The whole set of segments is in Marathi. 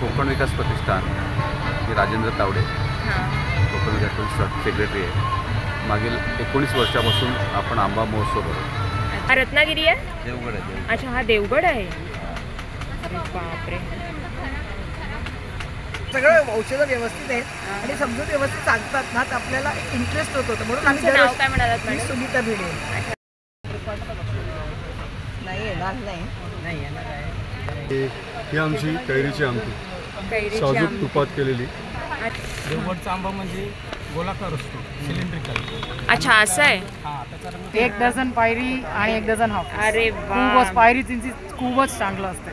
कोकण विकास प्रतिष्ठान हे राजेंद्र तावडे कोकण विकास सेक्रेटरी आहे। मागील 19 वर्षापासून आपण आंबा महोत्सव करतो। हा रत्नागिरी आहे? देवगड आहे। अच्छा, हा देवगड आहे। अरे बापरे, सगळं औषधं व्यवस्थित आहेत आणि समजून व्यवस्थित सांगतात ना, तर आपल्याला इंटरेस्ट होतो। म्हणून आमचं नाव काय म्हणालात मॅडम? सुनीता भिडे। नाही येणार नाही येणार आहे। ही आमची कैरीची आमटी साजूक तुपात केलेली। देवगडचा आंबा म्हणजे गोलाकार असतो, सिलेंड्रिकल। अच्छा, असं आहे। 1 डझन पायरी आणि 1 डझन हाफ। अरे वा, खूपच पायरीची खूपच चांगलं असतं।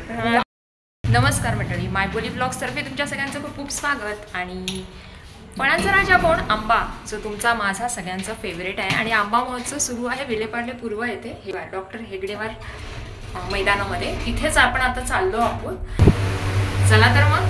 नमस्कार मंडळी, मायबोली ब्लॉग्स तर्फे तुमच्या सगळ्यांचं खूप खूप स्वागत। आणि फळांचा राजा कोण? आंबा, जो तुमचा माझा सगळ्यांचा फेवरेट आहे। आणि आंबा महोत्सव सुरू आहे विलेपार्ले पूर्व येथे डॉक्टर हेगडेवार मैदानामध्ये। तिथेच आपण आता चाललो आहोत। चला तर मग।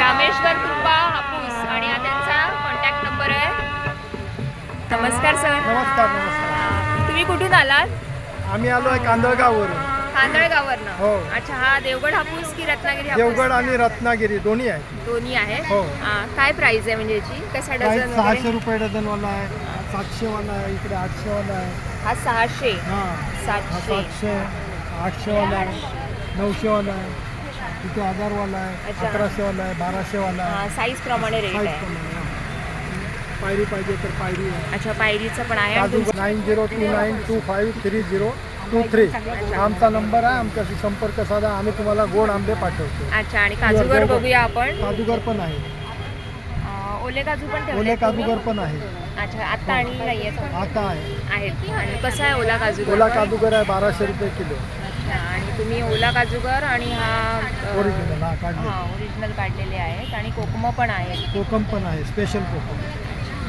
रामेश्वर कृपा हापूस आणि हा त्यांचा कॉन्टॅक्ट नंबर आहे। नमस्कार सर। नमस्कार नमस्कार। तुम्ही कुठून आलात? आम्ही आलो आहे कांदळगाववरून। कांदळगाववरनं? हो। अच्छा, हा देवगड हापूस की रत्नागिरी हापूस? देवगड आणि रत्नागिरी दोन्ही आहे। दोन्ही आहे। हो। काय प्राइस आहे म्हणजे याची? कसा डझन? 600 रुपये डझन वाला आहे, 700 वाला आहे, इकडे 800 वाला आहे। हा 600, हां 700, 700, 800 वाला आहे, 900 वाला आहे, इथे 1000 वाला आहे, 1100 वाला आहे, 1200 वाला आहे। साईज प्रमाणे रेट आहे। पायरी पाहिजे तर पायरी आहे। अच्छा, पायरीचं पण आहे। 9029253023 आमचा नंबर आहे। आमच्याशी संपर्क साधा, आम्ही तुम्हाला गोड आंबे पाठवतो। अच्छा, आणि काजूगर बघूया आपण। काजूगर पण आहे, ओले काजू पण ठेवले? ओले काजूगर पण आहे। अच्छा, आता आणि नाही आता आहे। आहेत। आणि कसं आहे ओला काजूगर? ओला काजूगर आहे 1200 रुपये किलो। अच्छा, आणि तुम्ही ओला काजूगर आणि हा ओरिजिनल ओरिजिनल काढलेले आहेत। आणि कोकम पण आहे? कोकम पण आहे, स्पेशल कोकम।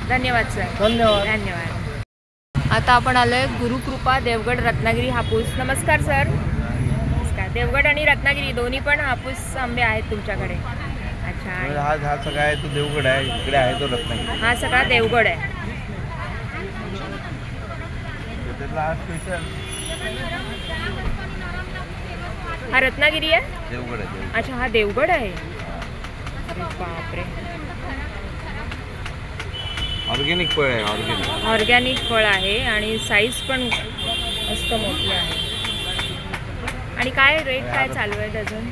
धन्यवाद सर। धन्यवाद धन्यवाद। आता आपण आलोय गुरुकृपा देवगड रत्नागिरी हापूस। नमस्कार सर। नमस्कार। देवगड आणि रत्नागिरी दोन्ही पण हापूस आंबे आहेत तुमच्याकडे? अच्छा, हा सगळा आहे तो देवगड आहे, इकडे आहे तो रत्नागिरी। हा सगळा देवगड आहे। हा रत्नागिरी आहे? देवगड आहे। अच्छा, हा देवगड आहे। अरे बापरे, ऑर्गेनिक फळ आहे। ऑर्गॅनिक फळ आहे आणि साईज पण मस्त मोठी आहे। आणि काय रेट काय चालू आहे डझन?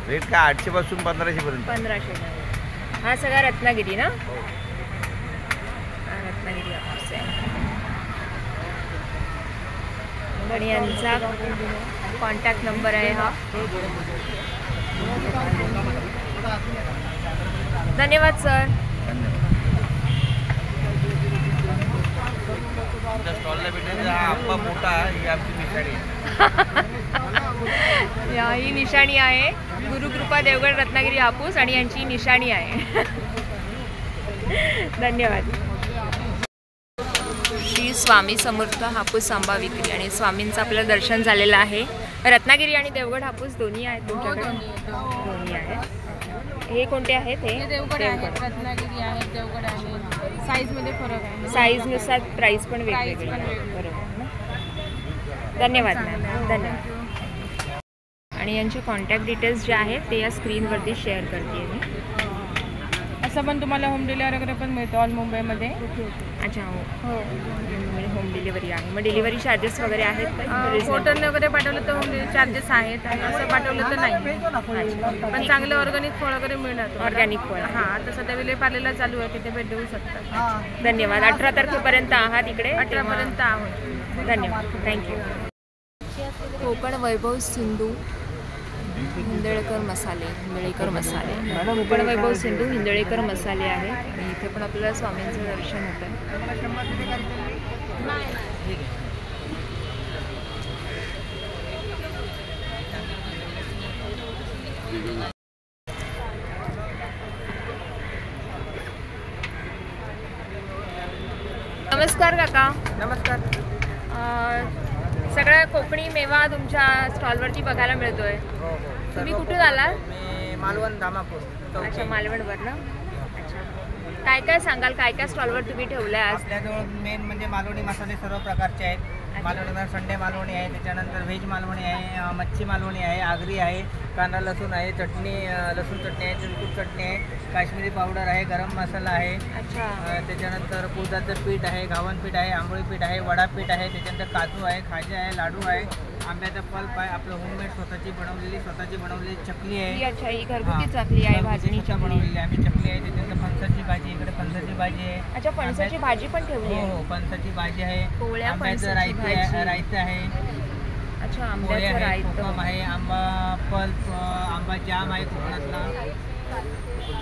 रेट काय 800 पासून 1500 पर्यंत। 1500। हा सगळा रत्नागिरी ना? रत्नागिरी हापूस आहे। आणि यांचा कॉन्टॅक्ट नंबर आहे हा। धन्यवाद सर। स्टॉलला भेटेल हा आंबा मोठा, ही आमची निशाणी आहे। ही निशाणी आहे गुरुकृपा देवगड रत्नागिरी हापूस आणि यांची निशाणी आहे। धन्यवाद। श्री स्वामी समर्थ हापूस आंबा विक्री। आणि स्वामींचं आपलं दर्शन झालेलं आहे। रत्नागिरी आणि देवगड हापूस दोन्ही आहेत तुमच्याकडे? दोन्ही आहेत। हे कोणते आहेत? हे देवगड आहे, रत्नागिरी आहे, देवगड आहे। साईजमध्ये फरक आहे, साईजनुसार प्राईस पण वेगवेगळी आहे। बरोबर ना? धन्यवाद मॅम, धन्यवाद। आणि यांचे कॉन्टॅक्ट डिटेल्स जे आहेत ते या स्क्रीनवरती शेअर करते मी। असं पण तुम्हाला होम डिलिव्हरी वगैरे पण मिळतं ऑल मुंबईमध्ये। अच्छा, हो, होम डिलिव्हरी आहे। मग डिलिव्हरी चार्जेस वगैरे आहेत का? हॉटेलने वगैरे पाठवलं तर होम डिलिव्हरी चार्जेस आहेत, आणि असं पाठवलं तर नाही। पण चांगलं ऑर्गॅनिक फळ वगैरे मिळणार। ऑर्गॅनिक फळ? हां, आता सध्या विलेपार्लेला चालू आहे, तिथे भेट देऊ शकतात। धन्यवाद। 18 तारखेपर्यंत आहात इकडे? 18 पर्यंत आहोत। धन्यवाद, थँक्यू। कोकण वैभव सिंधू हिंदळेकर मसाले, हिंदळेकर मसाले। कोकण वैभव सिंधू हिंदळेकर मसाले आहे। आणि इथे पण आपल्याला स्वामींचं दर्शन होतं। नमस्कार काका. नमस्कार. सगळा कोकणी मेवा तुमच्या स्टॉलवरती बघायला मिळतोय. तुम्ही कुठून आलात? मी मालवण धामापूर. अच्छा, मालवणवरनं. अच्छा, काय काय सांगाल, काय काय स्टॉलवर तुम्ही ठेवलं आहे आज? आपल्याजवळ मेन म्हणजे मालवणी मसाले सर्व प्रकारचे आहेत. मालवणीमध्ये संडे मालवणी आहे, त्याच्यानंतर व्हेज मालवणी आहे, मच्छी मालवणी आहे, आगरी आहे, कांदा लसूण आहे, चटणी लसूण चटणी आहे, तिळकुट चटणी आहे, काश्मीरी पावडर आहे, गरम मसाला आहे. अच्छा. त्याच्यानंतर कुळथाचं पीठ आहे, घावन पीठ आहे, आंबोळी पीठ आहे, वडा पीठ आहे, त्याच्यानंतर काजू आहे, खाजा आहे, लाडू आहे, आंब्याचा पल्प आहे, आपलं होममेड स्वतःची बनवलेली चकली आहे. अच्छा, ही घरगुती चकली आहे, भाजणी चकली बनवलेली आम्ही चकली आहे. त्याच्यानंतर फणसाची भाजी, इकडे फणसाची भाजी आहे. अच्छा, फणसाची भाजी पण ठेवली आहे. हो, फणसाची भाजी आहे, कोवळ्या आंब्याचं फणसाची रायतं आहे. अच्छा, पोहे आंब्याचं आहे, रायतं. कोकम आहे, आंबा पल्प, आंबा जाम आहे कोकणातला.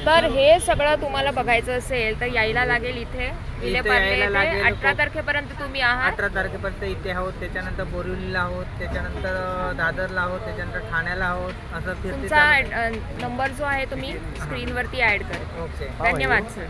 तर हे सगळं तुम्हाला बघायचं असेल तर यायला लागेल इथे विलेपार्ले यायला येथे. लागेल. 18 तारखेपर्यंत तुम्ही आहात. 18 तारखेपर्यंत इथे आहोत, त्याच्यानंतर बोरिवलीला आहोत, त्याच्यानंतर दादरला आहोत, त्याच्यानंतर ठाण्याला आहोत. असं फिरते तुमचा नंबर जो आहे तुम्ही स्क्रीनवरती ऍड करा. ओके. धन्यवाद सर.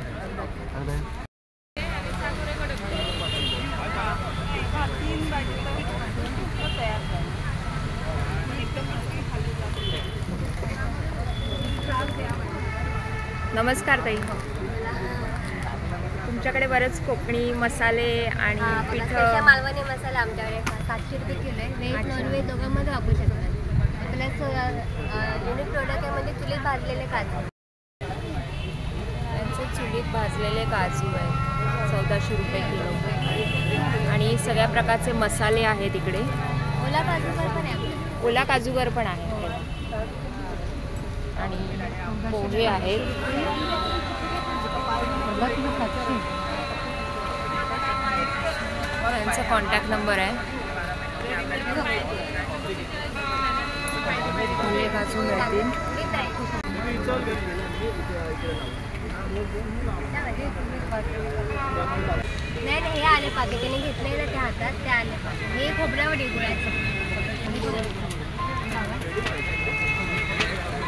नमस्कार ताई. तुमच्याकडे बरेच कोकणी मसाले आणि पीठ. मालवणी मसाला आमच्याकडे 700 रुपये किलो आहे. व्हेज नॉनव्हेज दोघांमध्ये वापरू शकतात. प्लस युनिक प्रोडक्ट आहे म्हणजे चुलीत भाजलेले काजू. त्यांचे चुलीत भाजलेले काजू आहेत 1400 रुपये किलो. आणि सगळ्या प्रकारचे मसाले आहेत इकडे. ओला काजूगर पण आहे. ओला काजूगर पण आहे आणि पोहे आहेत. त्यांचा कॉन्टॅक्ट नंबर आहे. पोहे काजू मिळतील. नाही नाही, हे आले पाके त्याने घेतले ना त्या हातात, ते आले पाके. हे खोबऱ्यावर गुळाचं.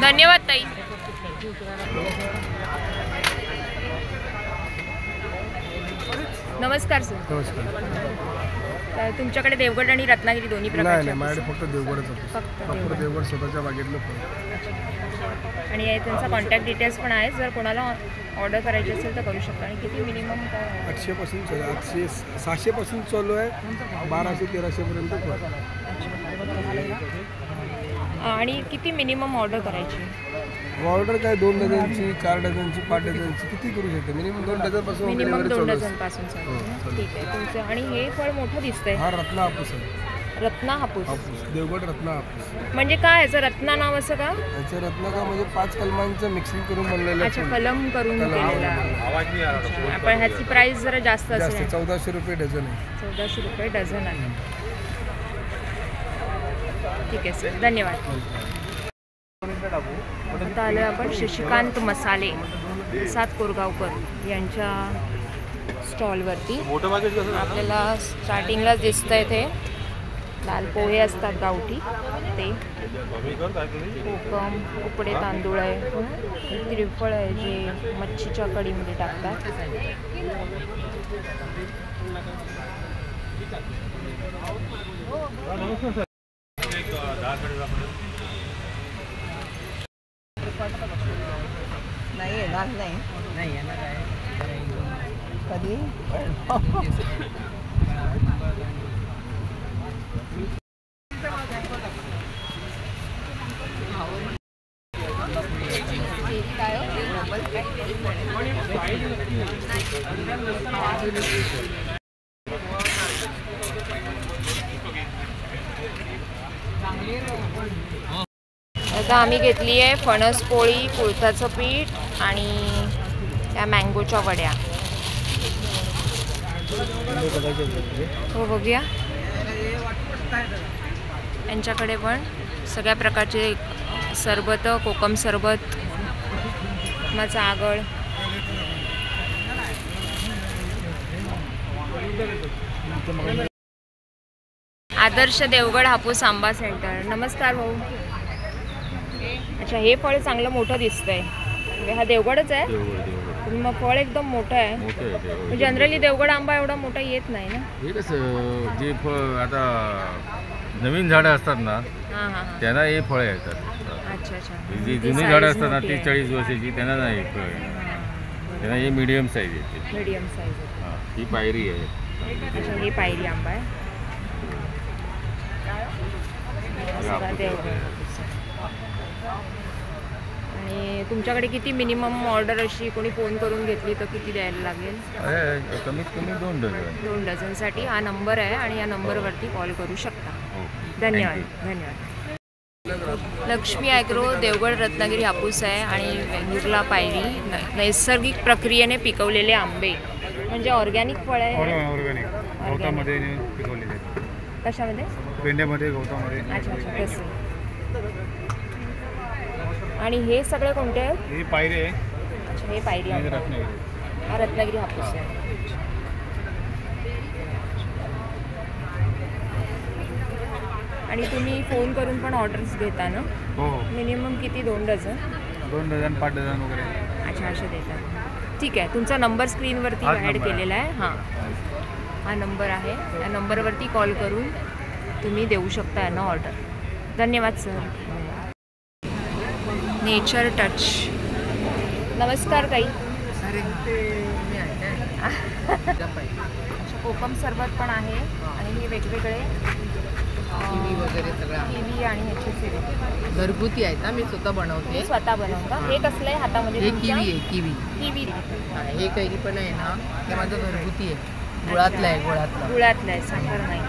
धन्यवाद ताई. नमस्कार सर. नमस्कार. तुमच्याकडे देवगड आणि रत्नागिरी दोन्ही नाही प्रकारचे नाही, माझ्याकडे फक्त देवगडच होतं. फक्त देवगड स्वतःच्या बागेतलं फळ. आणि त्यांचा कॉन्टॅक्ट डिटेल्स पण आहे. जर कोणाला ऑर्डर करायची असेल तर करू शकता. आणि किती मिनिमम काय? 800 पासून चालू आहे. 800 600 पासून चालू आहे. 1200-1300 पर्यंत. आणि किती मिनिमम ऑर्डर करायची? ऑर्डर काय 2 डझनची, 4 डझनची, 5 डझनची किती करू शकते. मिनिमम 2 डझन पासून. मिनिमम 2 डझन पासून चालू. ठीक आहे तुमचं. आणि हे फळ मोठं दिसतंय. हा रत्ना हापूस आहे. रत्ना हापूस. देवगड रत्ना हापूस म्हणजे काय याचं रत्ना नाव असं का? याचं रत्ना का म्हणजे 5 कलमांचं मिक्सिंग करून बनलेलं. अच्छा, कलम करून केलेला. आपण ह्याची प्राइस जरा जास्त असेल. 1400 रुपये डझन आहे. 1400 रुपये डझन आहे. ठीक आहे सर, धन्यवाद. आता आलो आपण शशिकांत मसाले सात कोरगावकर यांच्या स्टॉलवरती. आपल्याला स्टार्टिंगलाच दिसतं इथे लाल पोहे असतात गावठी ते, कोकम, उकडे तांदूळ आहे, त्रिफळ आहे जे मच्छीच्या कढीमध्ये टाकतात. नाही येणार नाही येणार आहे कधी. आता आम्ही घेतली आहे फणस पोळी, कुळथाचं पीठ आणि त्या मँगोच्या वड्या. हो बघूया. यांच्याकडे पण सगळ्या प्रकारचे सरबत, कोकम सरबत, माझा आगळ, आदर्श देवगड हापूस आंबा सेंटर. नमस्कार भाऊ. अच्छा, हे फळ चांगलं मोठं दिसतंय. हा देवगडच आहे. तुम्ही मग फळ एकदम मोठं आहे. मोठं आहे ते. जनरली देवगड आंबा एवढा मोठा येत नाही ना. हे कसं जे फळ आता नवीन झाडं असतात ना हां हां हां. त्यांना हे फळं येतात. अच्छा अच्छा. जी ती जुनी size झाडं असतात ना मोठी आहे. 30-40 वर्षाची त्यांना नाही फळ येतात. त्यांना हे मीडियम साईज येते. Medium size. हां ही पायरी आहे. अच्छा हे पायरी आंबा आहे. सगळा देवगड. आणि तुमच्याकडे किती मिनिमम ऑर्डर अशी कोणी फोन करून घेतली तर किती द्यायला लागेल? कमीत कमी 2 डझन. 2 डझनसाठी हा नंबर आहे आणि या नंबरवरती कॉल करू शकता. धन्यवाद. धन्यवाद. लक्ष्मी ॲग्रो देवगड रत्नागिरी हापूस आहे आणि वेंगुर्ला पायरी नैसर्गिक प्रक्रियेने पिकवलेले आंबे म्हणजे ऑर्गॅनिक फळ आहे. ऑर्गॅनिक गवतामध्ये पिकवलेले. कशामध्ये? पेंड्यामध्ये गवतामध्ये. अच्छा अच्छा तसं. आणि हे सगळे कोणते आहेत? ही पायरी आहे. अच्छा हे पायरी आंबा. रत्नागिरी. हा रत्नागिरी हापूस आहे. आणि तुम्ही फोन करून पण ऑर्डर्स घेता ना? हो मिनिमम किती? 2 डझन? 2 डझन 5 डझन वगैरे. अच्छा असे देतात. ठीक आहे. तुमचा नंबर स्क्रीनवरती हाच ॲड नंबर आहे. केलेला आहे. हां हा नंबर आहे. या नंबरवरती कॉल करून तुम्ही देऊ शकता यांना ऑर्डर. धन्यवाद सर. Nature touch. नमस्कार ताई. कोकम सरबत पण आहे आणि हे वेगवेगळे किवी वगैरे सगळं आहे. किवी आणि ह्याचे सिरप घरगुती आहेत ना, मी स्वतः बनवते. स्वतः बनवता. हे कसलं आहे हातामध्ये? हे तुमच्या? किवी आहे. Kiwi kiwi. हे कैरी पण आहे ना, ते माझं घरगुती आहे. गुळातलं आहे. गुळातलं आहे. साखर नाही.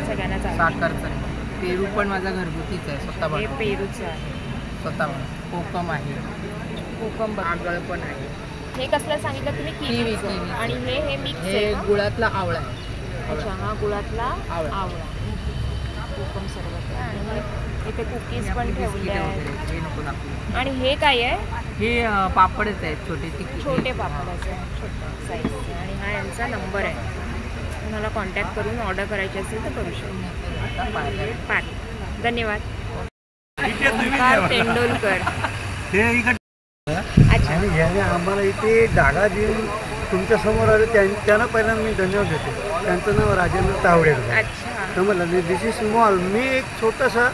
सगळ्यांना चालेल. साखरचं आहे. पेरू पण माझा घरगुतीच आहे. स्वतः हे बनवते. पेरूचं आहे. स्वतः बनवते. कोकम आहे. कोकम बघ. आगळ पण आहे. हे कसलं सांगितलं तुम्ही? किवी. आणि हे मिक्स हे आहे का? गुळातला आवळा आहे. अच्छा हा गुळातला आवळा. आवळा. कोकम सरबत आहे. आणि इथे कुकीज पण ठेवले आहेत. हे नको दाखवू. आणि हे काय आहे? हे पापडच आहेत छोटे तिखट. छोटे पापडाचे छोटे साईजचे. आणि हा यांचा नंबर आहे. तुम्हाला कॉन्टॅक्ट करून ऑर्डर करायची असेल तर करू शकता. पाठ. धन्यवाद. ओंकार तेंडोलकर. अच्छा. आणि ह्याने आम्हाला इथे जागा देऊन तुमच्यासमोर आले त्यांना पहिल्यांदा मी धन्यवाद देतो. त्यांचं नाव राजेंद्र तावडे. अच्छा. समजलं. दिस इज स्मॉल. मी एक छोटासा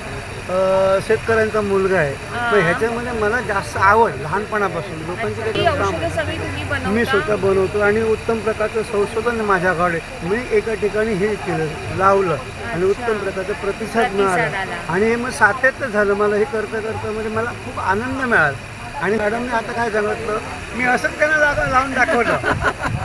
शेतकऱ्यांचा मुलगा आहे. पण ह्याच्यामध्ये मला जास्त आवड लहानपणापासून. लोकांची ही काही काम औषधं सगळी तुम्ही मी बनवता? स्वतः बनवतो आणि उत्तम प्रकारचं संशोधन माझ्याकडे. मी एका ठिकाणी हे केलं लावलं आणि उत्तम प्रकारचा प्रतिसाद मिळाला. आणि हे मग सातत्य झालं. मला हे करता करता म्हणजे मला खूप आनंद मिळाला. आणि मॅडमने आता काय सांगितलं, मी असंच त्यांना जागा लावून दाखवलं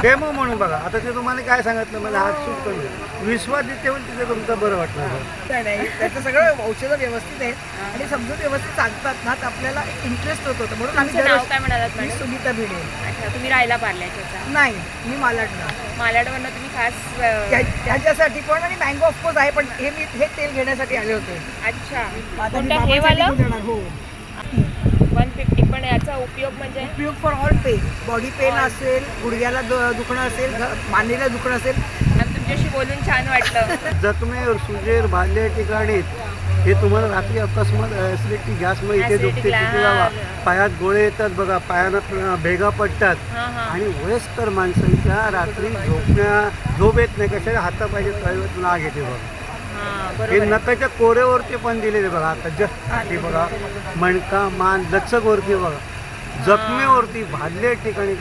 डेमो म्हणून. बघा आता ते तुम्हाला काय सांगितलं, मला हात सूट कमी विश्वास जिथे होईल तिथे तुमचं बरं वाटलं. नाही त्याचं सगळं औषधं व्यवस्थित आहेत आणि समजून व्यवस्थित सांगतात ना, तर आपल्याला इंटरेस्ट होत होतं. म्हणून आम्ही तुमचं नाव काय म्हणालात मी मॅडम? सुनीता भिडे. अच्छा तुम्ही राहायला पार्ल्याच्या? नाही मी मालाडला. मालाडवरनं तुम्ही खास त्याच्यासाठी पण आणि मँगो ऑफकोर्स आहे, पण हे तेल घेण्यासाठी आले होते. अच्छा कोणतं हे वालं? हो 150. पण याचा उपयोग म्हणजे उपयोग for all pain. Body pain असेल, गुडघ्याला दुखणं असेल, मानेला दुखणं असेल. तुमच्याशी बोलून छान वाटलं. जखमेवर सुजेर भाजल्या ठिकाणी हे तुम्हाला रात्री अकस्मात ॲसिडिटी गॅसमुळे इथे दुखते तिथे लावा. पायात गोळे येतात बघा, पायानं भेगा पडतात. आणि वयस्कर माणसांच्या रात्री झोप येत नाही. कशा हातापायचे तळव्यात नाग येते बघा. हे नकाच्या कोरेवरती पण दिलेले बघा. आता जस्ट बघा मणका मान लचकवरती बघा, जखमेवरती भाजल्या ठिकाणी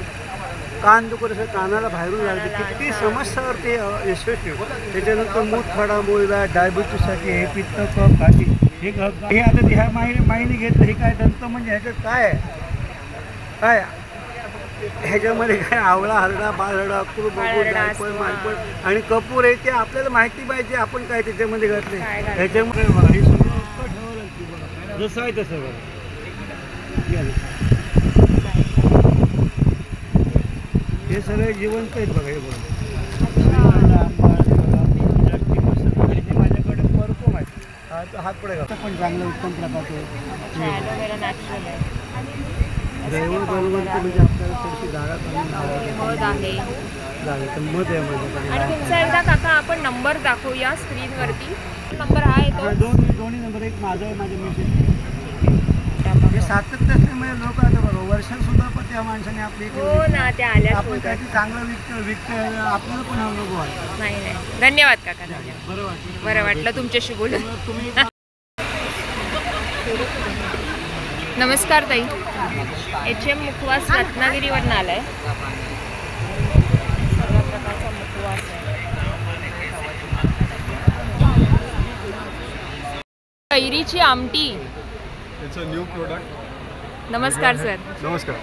कान दुखत असं कानाला बाहेरून लागते. किती समस्यावरती यशस्वी. त्याच्यानंतर मूतखडा मुळव्या डायबिटीससाठी हे पित्त कफ घाटी हे आता ह्या माहिती घेतलं. हे काय दंत म्हणजे ह्याच्यात काय ह्याच्यामध्ये काय आवळा हरडा बाळहरडा अक्रूर बबूर जायफळ मालपळ आणि कपूर आहे ते आपल्याला माहिती पाहिजे. आपण काय त्याच्यामध्ये घातले ह्याच्यामध्ये बघा. हे सगळं ठेवावं लागते बघा, जसं आहे तसं बघा. हे सगळे जिवंत आहेत बघा. हे बघा माझ्याकडे परफॉर्म आहे. हात पुढे घालतो पण चांगलं उत्तम प्रकारचं ॲलोवेरा नॅचरल आहे. ड्रायव्हर बरोबर म्हणजे आपल्याला थोडीशी जागा कमी मध आहे. तर मध आहे माझ्याकडे. आणि तुमचा एकदा काका आपण नंबर दाखवूया स्क्रीनवरती. नंबर हा येतो. दोन्ही नंबर. एक माझा आहे, माझ्या मिसेस. सातत्य असल्यामुळे लोक आता बघा वर्षासुद्धा पण त्या माणसाने आपली इथे हो ना, त्या आल्या आपण त्याची चांगलं विकतं आपल्याला पण अनुभव आहे. नाही धन्यवाद काका, धन्यवाद. बरं वाटलं तुमच्याशी बोलून. तुम्ही नमस्कार ताई. HM मुखवास रत्नागिरीवरून आलाय. सगळ्या प्रकारचा मुखवास आहे. कैरीची आमटी. It's a new product. नमस्कार सर. नमस्कार.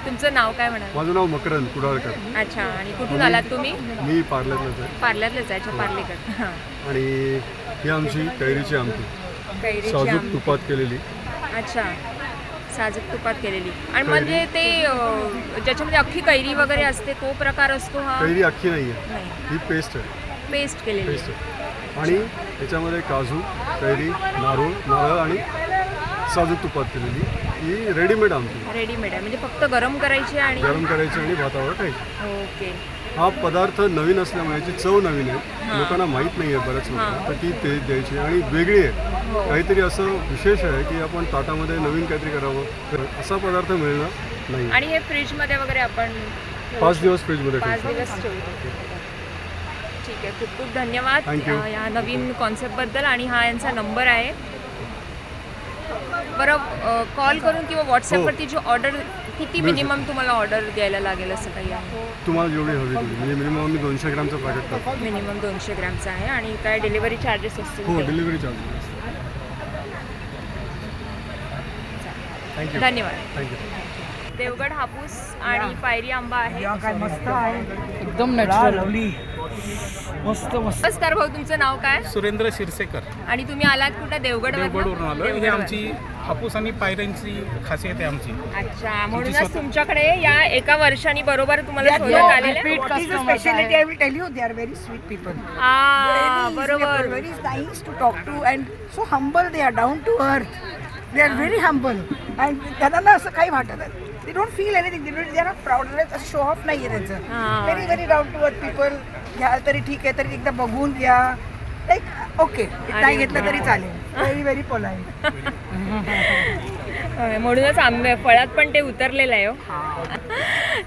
तुमचं नाव काय म्हणाल? माझं नाव मकरंद कुडाळकर. अच्छा, आणि कुठून आलात तुम्ही? मी पार्लरलाच आहे. पार्लरलाच आहे. अच्छा, पार्लेकर. हां. आणि ही आमची कैरीची आमटी, कैरीची साजूक आमटी. तुपात केलेली. अच्छा, साजूक तुपात केलेली. आणि म्हणजे ते ज्याच्यामध्ये अख्खी कैरी वगैरे असते तो प्रकार असतो हा? कैरी अख्खी नाही आहे, नाही, ही पेस्ट आहे. पेस्ट केलेली. पेस्ट आहे. आणि त्याच्यामध्ये काजू, कैरी, नारळ आणि साजूक तुपात केलेली ही रेडीमेड आमटी. रेडीमेड आहे म्हणजे फक्त गरम करायची आणि गरम करायची आणि भातावर खायची. ओके. हा पदार्थ नवीन असल्यामुळे याची चव नवीन आहे, लोकांना माहीत नाही आहे बऱ्याच लोकांना, तर ती ते द्यायची आणि वेगळी आहे. काहीतरी असं विशेष आहे की आपण ताटामध्ये नवीन काहीतरी करावं, तर असा पदार्थ मिळणार नाही. आणि हे फ्रीजमध्ये वगैरे आपण 5 दिवस फ्रीजमध्ये 5 ठेवतो. दिवस ठेवतो. ठीक आहे, खूप खूप धन्यवाद Thank you. या नवीन कॉन्सेप्टबद्दल. आणि हा यांचा नंबर आहे. बरं, कॉल करून किंवा व्हॉट्सॲपवरती जी ऑर्डर, किती मिनिमम तुम्हाला ऑर्डर द्यायला लागेल असं काही आहे? तुम्हाला जेवढी हवी तेवढी, म्हणजे मिनिमम आम्ही 200 ग्रामचं पॅकेट करतो. मिनिमम 200 ग्रामचं आहे. आणि काय डिलिव्हरी चार्जेस असतील? हो, ते? Delivery charges. थँक्यू. धन्यवाद. थँक्यू. देवगड हापूस आणि पायरी आंबा आहे. काय मस्त आहे, एकदम नॅचरल. मस्त मस्त. नमस्कार भाऊ, तुमचं नाव काय? सुरेंद्र शिरसेकर. आणि तुम्ही आलात कुठं? देवगडवरून आलो. ही आमची हापूस आणि पायऱ्यांची खासियत आहे आमची. अच्छा, म्हणूनच तुमच्याकडे या एका वर्षाने बरोबर तुम्हाला शोधत आलेले. Speciality I will tell you, they are very sweet people. बरोबर. Very nice to talk to and so humble they are, down to earth. They are very humble and त्यांना असं काही वाटत नाही. They don't feel anything. They are not proud. असं शो ऑफ नाही आहे त्यांचं. Very very down to earth people. घ्याल तरी ठीक आहे, तरी एकदा बघून घ्या. लाईक ओके, नाही घेतलं तरी चालेल. Very very polite. म्हणूनच फळात पण ते उतरलेलं आहे.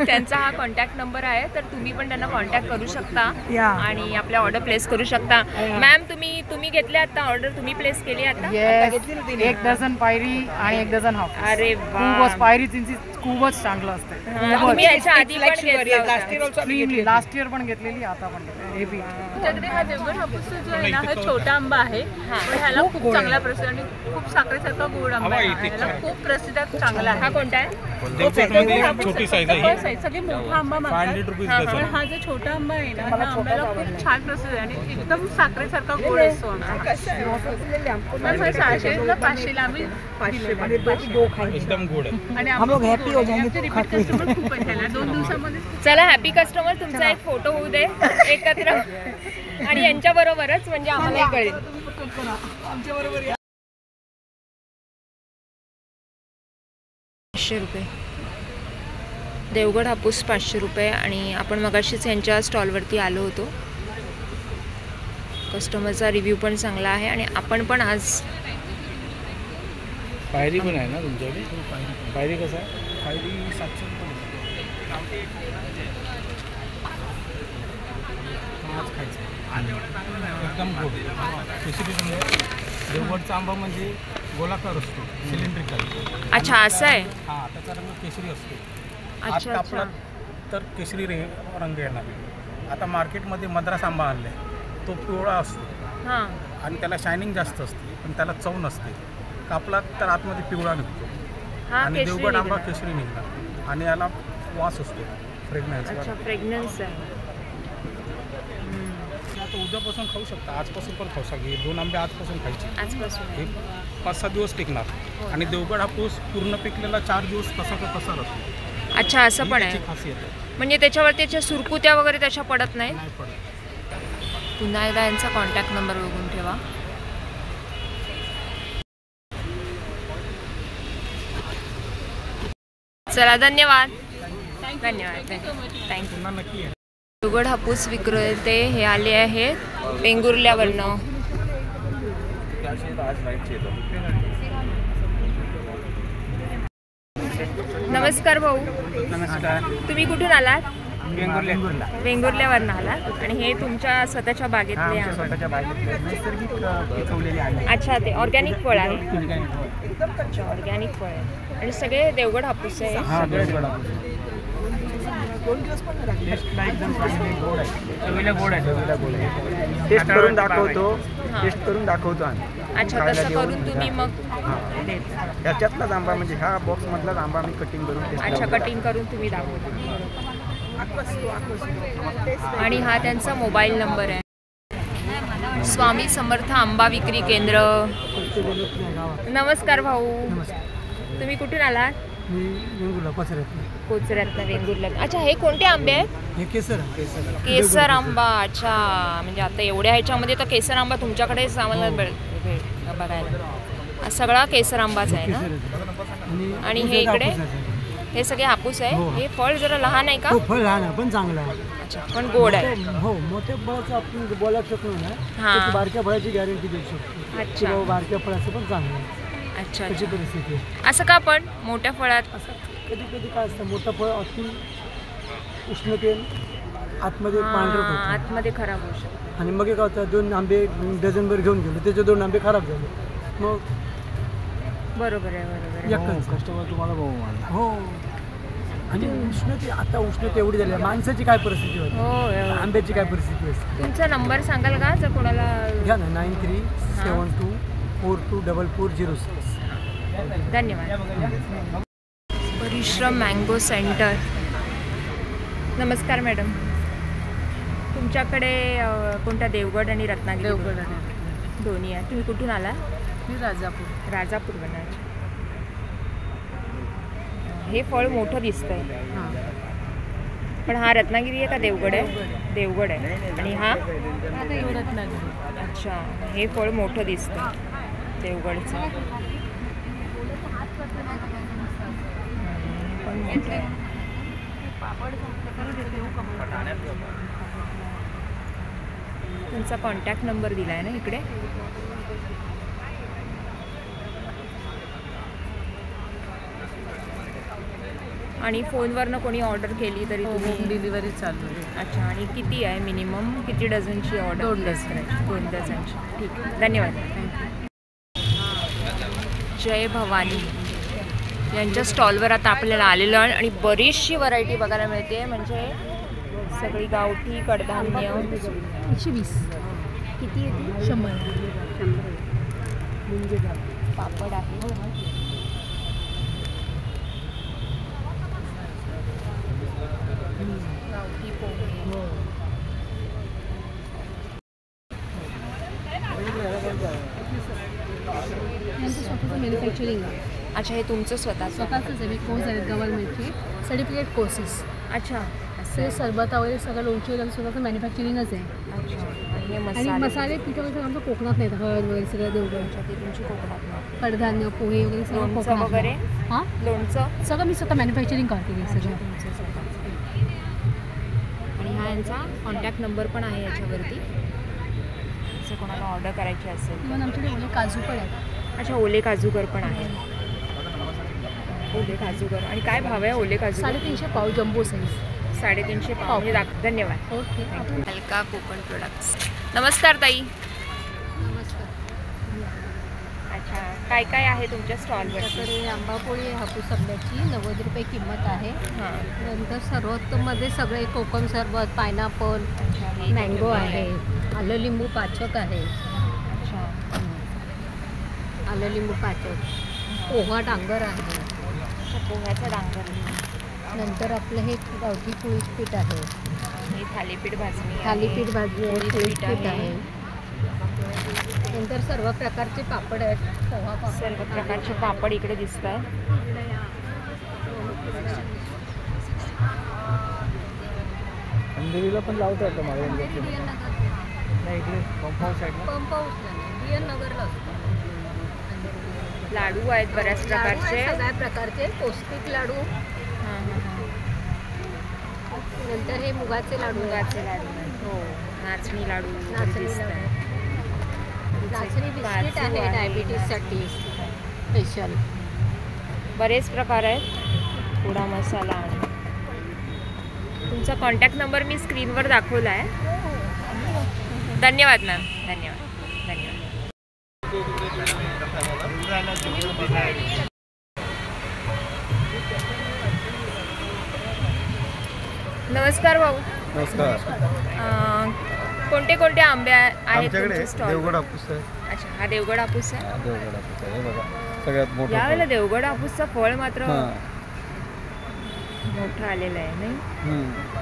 त्यांचा हा कॉन्टॅक्ट नंबर आहे, तर तुम्ही पण त्यांना कॉन्टॅक्ट करू शकता आणि आपल्या ऑर्डर प्लेस करू शकता. मॅम, तुम्ही घेतले आता ऑर्डर? तुम्ही प्लेस केली आता? 1 डझन पायरी आणि 1 डझन हापूस. अरे खूपच पायरी त्यांची खूपच चांगलं असतं. तुम्ही याच्या आधी पण घेतलं? लास्ट इयर पण घेतलेली, आता पण घेतली. आमच्याकडे हा देवगड हापूस जो आहे ना, हा छोटा आंबा आहे, पण ह्याला खूप चांगला प्रसिद्ध आणि खूप साखरेसारखा गोड आंबा आहे. ह्याला खूप प्रसिद्ध चांगला आहे. हा कोणता आहे? छोटी साईज आहे, सगळी मोठा आंबा मागतात. पण हा जो छोटा आंबा आहे ना, ह्या आंब्याला खूप छान प्रसिद्ध आहे आणि एकदम साखरेसारखा गोड असतो आंबा. 600 500 ला आम्ही एकदम गोड आहे. आणि आमचे रिपीट कस्टमर खूप आहे. त्याला 2 दिवसामध्ये. चला, हॅपी कस्टमर. तुमचा एक फोटो होऊ दे एकत्र, आणि यांच्या बरोबरच, म्हणजे आम्हाला कळेल. ₹500 देवगड हापूस ₹500. आणि आपण मगाशीच यांच्या स्टॉलवरती आलो होतो. कस्टमरचा रिव्ह्यू पण चांगला आहे. आणि आपण पण आज पायरी पण आहे ना तुमच्याकडे? पायरी कसं आहे? पायरी 700 रुपये. एकदम गोड. स्पेसिफिक देवगडचा आंबा म्हणजे गोलाकार असतो, सिलेंड्रिकल. अच्छा, असं आहे. हां, त्याचा रंग केशरी असतो. अच्छा अच्छा. तर केशरी रंग येणार. आता मार्केटमध्ये मद्रास आंबा आणला आहे, तो पिवळा असतो हां, आणि त्याला शायनिंग जास्त असते, पण त्याला चव नसते. कापला तर आतमध्ये पिवळा निघतो. आणि देवगड आंबा केशरी निघणार आणि याला वास असतो, फ्रेग्रन्स. अच्छा, फ्रेग्रन्स आहे. आता उद्यापासून खाऊ शकता, आजपासून पण खाऊ शकता. 2 आंबे आजपासून खायचे. आजपासून हे 5-6 दिवस टिकणार. आणि देवगड हापूस पूर्ण पिकलेला 4 दिवस कसा का तसा राहतो. अच्छा, असं पण आहे. खासियत आहे. म्हणजे त्याच्यावर त्याच्या सुरकुत्या वगैरे त्याच्या पडत नाही. नाही पडत. पुन्हा एकदा यांचा कॉन्टॅक्ट नंबर बघून ठेवा. चला, धन्यवाद. धन्यवाद. थँक्यू. नक्की आहे. देवगड हापूस विक्रेते हे आले आहेत वेंगुर्ल्यावरनं. नमस्कार भाऊ. नमस्कार. तुम्ही कुठून आलात? वेंगुर्ला. वेंगुर्ल्यावरून आलात आणि हे तुमच्या स्वतःच्या बागेतले आहे. स्वतःच्या बागेत नैसर्गिक पिकवलेले आहे. अच्छा, ते ऑर्गॅनिक फळ आहे. अच्छा, ऑर्गॅनिक फळ आहे आणि सगळे देवगड हापूस आहे. टेस्टला एकदम चांगले गोड आहे. चवीला गोड आहे. टेस्ट करून दाखवतो. टेस्ट करून दाखवतो आम्ही. अच्छा, तसं करून तुम्ही मग याच्यातलाच आंबा म्हणजे ह्या बॉक्समधलाच आंबा आम्ही कटिंग करून अच्छा कटिंग करून तुम्ही दाखवता. आणि हा त्यांचा मोबाईल नंबर आहे. स्वामी समर्थ आंबा विक्री केंद्र. नमस्कार भाऊ. तुम्ही कुठून आलात? कोचऱ्यातनं वेंगुर्ला. अच्छा, हे कोणते आंबे आहेत? केसर आंबा. अच्छा, म्हणजे आता एवढ्या ह्याच्यामध्ये तर केसर आंबा तुमच्याकडेच आम्हाला बघायला. सगळा केसर आंबाच आहे ना. आणि हे इकडे हे सगळे हापूस आहे. हे फळ जरा लहान आहे का? फळ लहान आहे पण चांगलं आहे. अच्छा, पण गोड आहे. हो, मोठ्या फळाचं आपण बोलायला शकतो ना, बारक्या फळाची गॅरंटी देऊ शकतो. अच्छा, बारक्या फळाचं पण चांगलं आहे. अच्छा, त्याची परिस्थिती असं का? पण मोठ्या फळात कधी कधी काय असतं, मोठं फळ अति उष्णते आतमध्ये पांढरट होतं, आतमध्ये खराब होऊ शकतो. आणि मग काय होतं, 2 आंबे डझनभर घेऊन गेले, त्याचे 2 आंबे खराब झाले. मग बरोबर आहे. कस्टमर तुम्हाला हो. आणि उष्णते, आता उष्णता एवढी झाली आहे, माणसाची काय परिस्थिती होती, हो, आंब्याची काय परिस्थिती असते. तुमचा नंबर सांगाल का जर कोणाला? घ्या ना, 9372424406. धन्यवाद. परिश्रम मँगो सेंटर. नमस्कार मॅडम. तुमच्याकडे कोणत्या देवगड आणि रत्नागिरी? देवगड दोन्ही आहे. तुम्ही कुठून आला? मी राजापूर बनायचे. हे फळ मोठं दिसतंय. पण हा रत्नागिरी आहे का देवगड आहे? देवगड आहे. आणि हा रत्नागिरी. अच्छा, हे फळ मोठं दिसतं देवगडचं. पण मोठं आहे. तुमचा कॉन्टॅक्ट नंबर दिला आहे ना इकडे? आणि फोनवरनं कोणी ऑर्डर केली तरी तुम्ही डिलिव्हरी चालू आहे. अच्छा, आणि किती आहे मिनिमम? किती डझनची ऑर्डर? 2 डझन. 2 डझनची. ठीक आहे, धन्यवाद. जय भवानी यांच्या स्टॉलवर आता आपल्याला आलेलं आहे आणि बरीचशी व्हरायटी बघायला मिळते. म्हणजे सगळी गावठी कडधान्य. 120. किती येते? 100. पापड आहे. गावठी पोहे. मॅन्युफॅक्चरिंग आहे. अच्छा, हे तुमचं स्वतःच आहे. मी कोर्स आहेत गव्हर्नमेंटचे सर्टिफिकेट कोर्सेस. अच्छा, ते सरबत वगैरे सगळं लोणची वगैरे स्वतःचं मॅन्युफॅक्चरिंगच आहे. अच्छा, आणि आणि मसाले पिठामध्ये आमचं कोकणात नाही, हळद वगैरे सगळं देवगडच्या. ते तुमची कोकणात. कडधान्य पोहे वगैरे सगळं लोणचं कोकणात वगैरे? हां, लोणचं सगळं मी स्वतः मॅन्युफॅक्चरिंग करते सगळं. आणि हा यांचा कॉन्टॅक्ट नंबर पण आहे याच्यावरती, जर कोणाला ऑर्डर करायची असेल. इव्हन आमच्याकडे ओले काजू पण आहेत. अच्छा, ओले काजूगर पण आहे. ओले काजूगर. आणि काय भाव आहे ओले काजू? 350 पाव जम्बो साईज. 350 पाव. धन्यवाद. ओके. हलका कोकण प्रोडक्ट्स. नमस्कार ताई. नमस्कार. अच्छा, काय काय आहे तुमच्या स्टॉलवर? आपल्याकडे आंबापोळी हापूस आंब्याची 90 रुपये किंमत आहे. हां. नंतर सर्वोत्तममध्ये सगळे कोकम सरबत, पायनॅपल, मँगो आहे, आलं लिंबू पाचक आहे. अच्छा, आलं लिंबू पाचक, पोहा डांगर आहे. पोह्याचं डांगर. नंतर आपलं हे गावठी पोळीच पीठ आहे. हे थालीपीठ भाजणी आहे. थालीपीठ भाजणी आहे, पोळीच पीठ पीठ आहे. नंतर सर्व प्रकारचे पापड आहेत. पोहा पापड, सर्व प्रकारचे पापड इकडे दिसत आहेत. अंधेरीला पण लावतात का मला? नाही, इकडे पंप हाऊस नगरला असतो. लाडू आहेत बऱ्याच प्रकारचे. सगळ्या प्रकारचे पौष्टिक लाडू. नंतर हे मुगाचे लाडू. हो, नाचणी लाडू. नाचणी बिस्किट आहे डायबिटीजसाठी स्पेशल. बरेच प्रकार आहेत. थोडा मसाला आणि तुमचा कॉन्टॅक्ट नंबर मी स्क्रीनवर दाखवला आहे. धन्यवाद मॅम. धन्यवाद. धन्यवाद. नमस्कार भाऊ. नमस्कार. कोणते कोणते आंबे आहेत आमच्याकडे तुमच्या स्टॉल? देवगड हापूस आहे. अच्छा, हा देवगड हापूस आहे. देवगड हापूस आहे. हे बघा सगळ्यात मोठं यावेळेला देवगड हापूसचं फळ मात्र हां. मोठं आलेलं आहे नाही.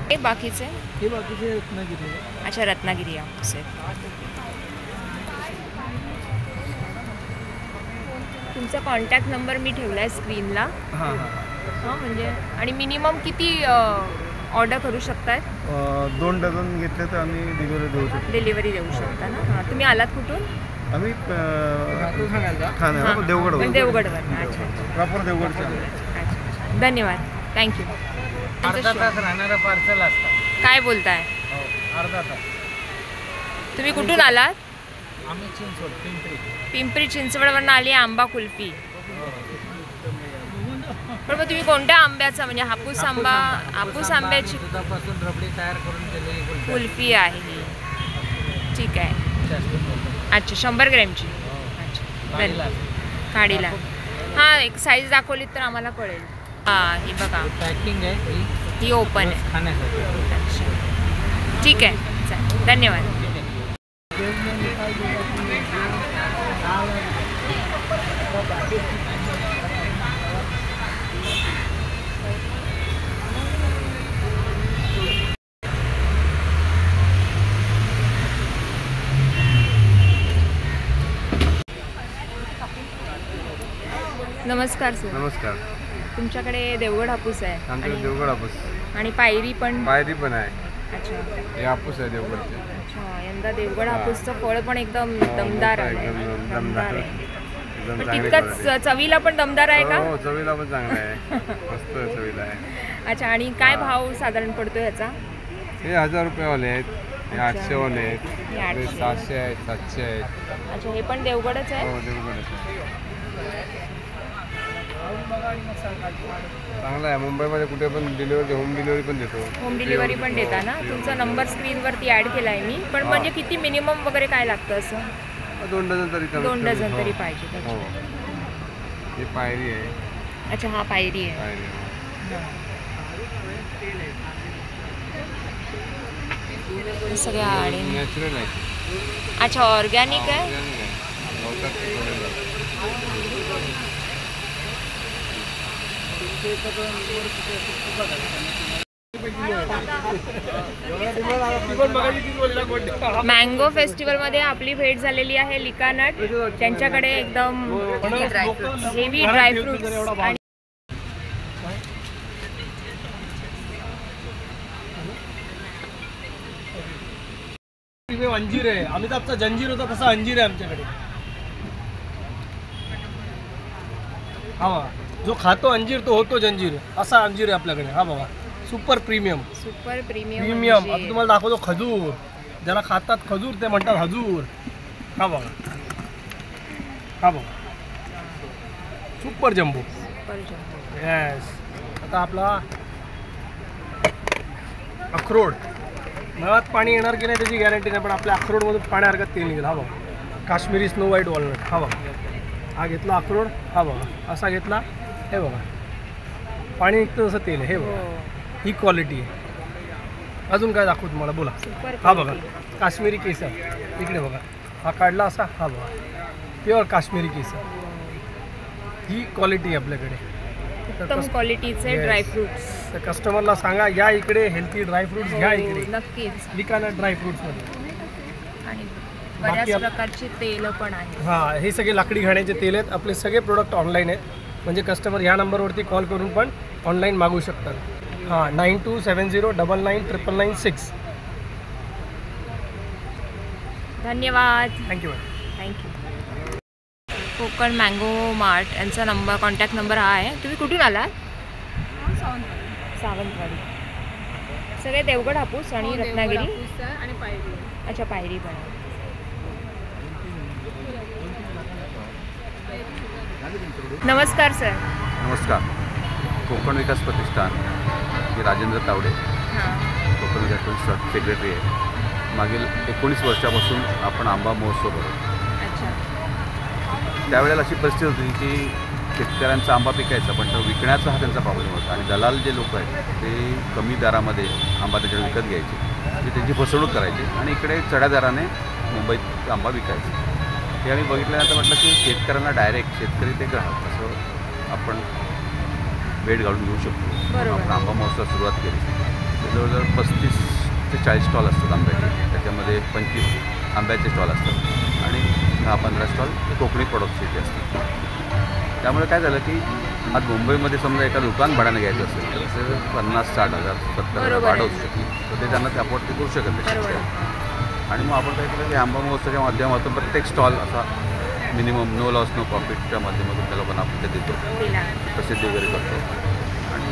हे बाकीचे हे बाकीचे रत्नागिरी. अच्छा, रत्नागिरी हापूस आहे. तुमचा कॉन्टॅक्ट नंबर मी ठेवला आहे स्क्रीनला. हां हां, म्हणजे आणि मिनिमम किती ऑर्डर करू शकतायत? 2 डझन घेतले तर आम्ही डिलिव्हरी देऊ शकतो. डिलिव्हरी देऊ शकता ना. हां, तुम्ही आलात कुठून? आम्ही हां, देवगडवर. देवगडवर. अच्छा, प्रॉपर देवगडचं. अच्छा. धन्यवाद. थँक्यू. अर्धा तास राहणारं पार्सल असतं. काय बोलताय? अर्धा तास. तुम्ही कुठून आलात? आम्ही चिंचवड, पिंपरी चिंचवडवरून आली आंबा कुल्फी. पण मग तुम्ही कोणत्या आंब्याचा, म्हणजे हापूस आंबा, हापूस आंब्याची दुधापासून रबडी तयार करून केलेली कुल्फी आहे ही. ठीक आहे. अच्छा, 100 ग्रॅमची. अच्छा, काढीला. हां, एक साईज दाखवलीत तर आम्हाला कळेल. हां, ही बघा पॅकिंग आहे ही ओपन आहे. खाण्यासाठी. अच्छा, ठीक आहे. चालेल, धन्यवाद. नमस्कार सर. नमस्कार. तुमच्याकडे देवगड हापूस आहे आमच्याकडे देवगड हापूस आणि पायरी पण पण आहे. अच्छा, हे हापूस आहे देवगडचे. अच्छा. यंदा देवगड हापूसचं फळ पण एकदम दमदार आहे. दमदार आहे. एकदम पण चांगली तितकंच quality. चवीला पण दमदार आहे का? हो, चवीला पण चांगला आहे. मस्त चवीला आहे. अच्छा. आणि काय भाव साधारण पडतो ह्याचा? हे 1000 रुपयेवाले आहेत, हे अच्छा. 800 वाले आहेत, हे हे 800. 700 आहेत, 700 आहेत. अच्छा, हे पण देवगडच आहे. हो, देवगडच. चांगला आहे. मुंबईमध्ये कुठे पण डिलिव्हरी, होम डिलिव्हरी पण देतो. होम डिलिव्हरी पण देता ना. तुमचा नंबर स्क्रीनवरती ॲड केला आहे मी. पण म्हणजे किती मिनिमम वगैरे काय लागतं असं? 2 डझन तरी कमीत 2 कमी. डझन तरी हो. पाहिजे हो. त्याची. ही पायरी आहे. अच्छा, हा पायरी आहे. पायरी. हे सगळ्या आणि नॅचरल आहे. अच्छा, ऑर्गॅनिक आहे. Organic आहे. गवतात पिकवलेलं आहे. मँगो फेस्टिवलमध्ये आपली भेट झालेली आहे लिकानट. त्यांच्याकडे एकदम हेवी ड्रायफ्रुट्स आणि अंजीर आहे. अमिताभचा जंजीर होता तसा अंजीर आहे आमच्याकडे. हा बघा, जो खातो अंजीर तो होतो जंजीर, असा अंजीर आहे आपल्याकडे. हा बघा, super premium. Super premium. Premium. आता तुम्हाला दाखवतो खजूर. ज्याला खातात खजूर ते म्हणतात हजूर. हा बघा, हा बघा, सुपर जम्बो. येस. आता आपला अक्रोड. नळात पाणी येणार की नाही त्याची गॅरंटी नाही, पण आपल्या अक्रोडमधून पाण्यासारखं तेल निघेल. हा बघा, काश्मीरी स्नो व्हाईट वॉलनट. हा बघा, हा घेतला अक्रोड. हा बघा, असा घेतला. हे बघा, पाणी निघतं जसं तेल. हे बघा, ही क्वालिटी आहे. अजून काय दाखवू तुम्हाला, बोला. हा बघा, काश्मीरी केसर. इकडे बघा, हा काढला असा. हा बघा, प्युअर काश्मीरी केसर. ही क्वालिटी आहे आपल्याकडे. उत्तम क्वालिटीचे ड्रायफ्रुट्स. तर कस्टमरला सांगा या इकडे हेल्थी ड्रायफ्रुट्स घ्या इकडे. नक्कीच. लिकानट ड्रायफ्रुट्समध्ये. आणि बऱ्याच प्रकारचे तेल पण आहेत. हां, हे सगळे लाकडी घाण्याचे तेल आहेत. आपले सगळे प्रोडक्ट ऑनलाईन आहेत, म्हणजे कस्टमर ह्या नंबरवरती कॉल करून पण ऑनलाईन मागू शकतात. हां, 9270999996. धन्यवाद. Thank you. Thank you. Konkan mango mart यांचा नंबर, कॉन्टॅक्ट नंबर हा आहे. तुम्ही कुठून आलात? सावंतवाडी. सगळे देवगड हापूस आणि रत्नागिरी आणि पायरी. अच्छा, पायरी पण आहे. नमस्कार सर. नमस्कार. कोकण विकास प्रतिष्ठान हे राजेंद्र तावडे कोकण विकास सेक्रेटरी आहे. मागील 19 वर्षापासून आपण आंबा महोत्सव करतो. त्यावेळेला अशी परिस्थिती होती की शेतकऱ्यांचा आंबा पिकायचा, पण तो विकण्याचा हा त्यांचा प्रॉब्लेम होता आणि दलाल जे लोक आहेत ते कमी दरामध्ये आंबा त्याच्याकडे विकत घ्यायचे, ते त्यांची फसवणूक करायची आणि इकडे चढ्या दराने मुंबईत आंबा विकायचे. हे आम्ही बघितल्यानंतर म्हटलं की शेतकऱ्यांना डायरेक्ट शेतकरी ते ग्राहक असं आपण भेट घालून घेऊ शकतो. आपण आंबा महोत्सव सुरुवात केली. जवळजवळ 35 ते 40 स्टॉल असतात आंब्याचे, त्याच्यामध्ये 25 आंब्याचे स्टॉल असतात आणि 10-15 स्टॉल हे कोकणी प्रोडक्ट्सचे असतात. त्यामुळे काय झालं की आज मुंबईमध्ये समजा एका दुकान भाड्याने घ्यायचं असेल तर ते 50-60 हजार 70 हजार भाडं होऊ शकते, तर ते त्यांना ते अफोर्ड ते करू शकत नाही. आणि मग आपण काय केलं की आंबा महोत्सवाच्या माध्यमातून प्रत्येक स्टॉल असा मिनिमम नो लॉस नो प्रॉफिटच्या माध्यमातून त्या लोकांना आपण ते देतो, प्रसिद्धी वगैरे करतो. आणि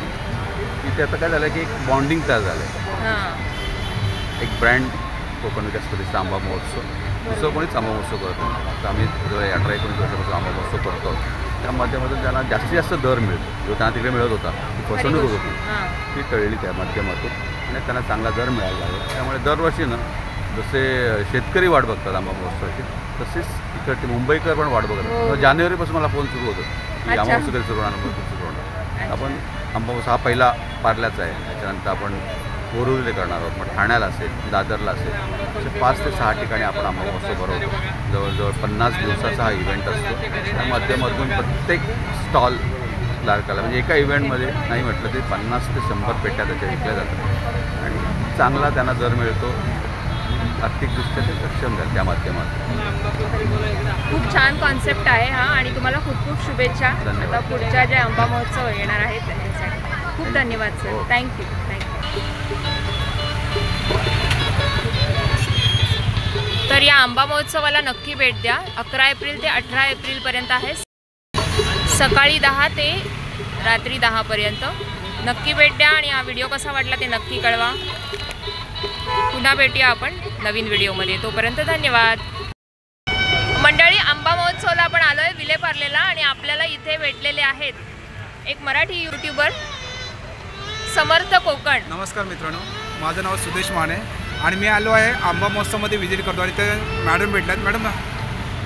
इथे आता काय झालं की एक बॉन्डिंग तयार झालं आहे. एक ब्रँड कोकण विकास प्रतिष्ठान आंबा महोत्सव, दुसरं कोणीच आंबा महोत्सव करत नाही. तर आम्ही 18-19 वर्षापासून आंबा महोत्सव करतो. त्या माध्यमातून त्यांना जास्तीत जास्त दर मिळतो, जो त्यांना तिकडे मिळत होता ती फसवणूक होत होती ती टळली त्या माध्यमातून आणि त्यांना चांगला दर मिळायला लागला. त्यामुळे दरवर्षी ना जसे शेतकरी वाट बघतात आंबा महोत्सवाची, तसेच इकडचे मुंबईकर पण वाट बघतात. जानेवारीपासून मला फोन सुरू होतो की आंबा महोत्सव कधी सुरू होणार, सुरू होणार. आपण आंबा महोत्सव हा पहिला पार्ल्याचा आहे, त्याच्यानंतर आपण बोरिवलीला करणार आहोत, मग ठाण्याला असेल, दादरला असेल, असे 5 ते 6 ठिकाणी आपण आंबा महोत्सव भरवतो. जवळजवळ 50 दिवसाचा हा इव्हेंट असतो. त्या माध्यमातून प्रत्येक स्टॉल लारकाला म्हणजे एका इव्हेंटमध्ये नाही म्हटलं तरी 50 ते 100 पेट्या त्याच्या विकल्या जातात आणि चांगला त्यांना दर मिळतो. आर्थिकदृष्ट्या ते सक्षम झाले त्या माध्यमातून. खूप छान कॉन्सेप्ट आहे हा आणि तुम्हाला खूप खूप शुभेच्छा आता पुढच्या ज्या आंबा महोत्सव येणार आहेत त्याच्यासाठी. खूप धन्यवाद सर. थँक्यू. तर या आंबा महोत्सवाला नक्की भेट द्या. 11 एप्रिल ते 18 एप्रिलपर्यंत आहे, सकाळी 10 ते रात्री 10 पर्यंत. नक्की भेट द्या आणि हा व्हिडिओ कसा वाटला ते नक्की कळवा. पुन्हा भेटूया आपण नवीन व्हिडिओमध्ये. तोपर्यंत धन्यवाद. मंडळी, आंबा महोत्सवला आपण आलो आहे विलेपार्लेला आणि आपल्याला इथे भेटलेले आहेत एक मराठी यूट्यूबर समर्थ कोकण. नमस्कार मित्रांनो, माझं नाव सुदेश माने आणि मी आलो आहे आंबा महोत्सवमध्ये व्हिजिट करतो आणि ते मॅडम भेटल्यात. मॅडम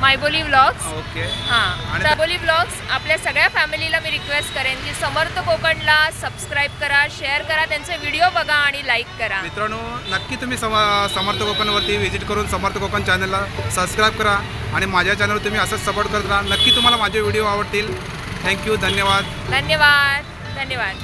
मायबोली व्लॉग्स. ओके हां, मायबोली व्लॉग्स आपल्या सगळ्या फॅमिलीला मी रिक्वेस्ट करेन की समर्थ कोकणला सबस्क्राईब करा, शेअर करा, त्यांचे व्हिडिओ बघा आणि लाईक करा. मित्रांनो, नक्की तुम्ही समर्थ कोकणवरती व्हिजिट करून समर्थ कोकण चॅनलला सबस्क्राईब करा आणि माझ्या चॅनलवर तुम्ही असंच सपोर्ट करत राहा. नक्की तुम्हाला माझे व्हिडिओ आवडतील. थँक्यू. धन्यवाद. धन्यवाद. धन्यवाद.